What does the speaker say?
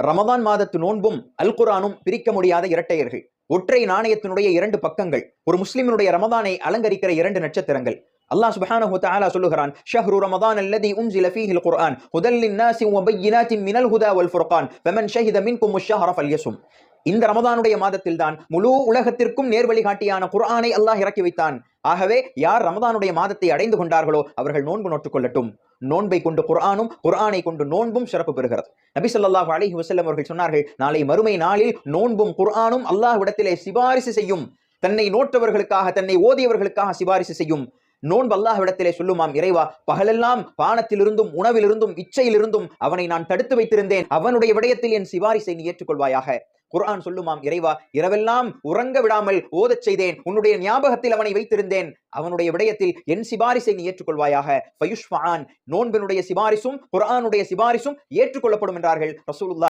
ரமதான் மாதத்து நோன்பும் அல் குர்ஆனும் பிரிக்க முடியாத இரட்டையர்கள். ஒற்றை நாணயத்தினுடைய இரண்டு பக்கங்கள். ஒரு முஸ்லிமினுடைய ரமதானை அலங்கரிக்கிற இரண்டு நட்சத்திரங்கள். அல்லாஹ் சுப்ஹானஹு வ தஆலா சொல்லுகிறான், ஷஹ்ரு ரமதான் அல்லதி உன்ஸில ஃபீஹில் குர்ஆன் ஹுதல் லின்னாஸி வ பையினாத்தின் மினல் ஹுதா வல் ஃபுர்கான் ஃபமன் ஷஹித மின்கும் அஷ்-ஷஹ்ர ஃபல்யஸும். இந்த ரமதானுடைய மாதத்தில் தான் முழு உலகத்திற்கும் நேர்வழிகாட்டியான குர்ஆனை அல்லாஹ் இறக்கி வைத்தான். ஆகவே யார் ரமதானுடைய மாதத்தை அடைந்து கொண்டார்களோ அவர்கள் நோன்பு நோட்டுக் கொள்ளட்டும். நோன்பை கொண்டு குர்ஆனும், குர்ஆனை கொண்டு நோன்பும் சிறப்பு பெறுகிறது. நபி ஸல்லல்லாஹு அலைஹி வஸல்லம் அவர்கள் சொன்னார்கள், நாளை மறுமை நாளில் நோன்பும் குர்ஆனும் அல்லாஹ்விடத்திலே சிபாரிசு செய்யும். தன்னை நோற்றவர்களுக்காக, தன்னை ஓதியவர்களுக்காக சிபாரிசு செய்யும். நோன்பு அல்லாஹ்விடத்திலே சொல்லுமாம், இறைவா, பகலெல்லாம் பானத்திலிருந்தும் உணவிலிருந்தும் இச்சையிலிருந்தும் அவனை நான் தடுத்து வைத்திருந்தேன், அவனுடைய விடயத்தில் என் சிபாரிசை நீ ஏற்றுக்கொள்வாயாக. குர்ஆன் சொல்லுமாம், இறைவா, இரவெல்லாம் உறங்க விடாமல் ஓதச் செய்தேன், உன்னுடைய ஞாபகத்தில் அவனை வைத்திருந்தேன், அவனுடைய விடயத்தில் என் சிபாரிசை நீ ஏற்றுக்கொள்வாயாக. ஃபயுஷ்ஃபஆன், நோன்பினுடைய சிபாரிசும் குர்ஆனுடைய சிபாரிசும் ஏற்றுக்கொள்ளப்படும் என்றார்கள் ரசூலுல்லாஹ்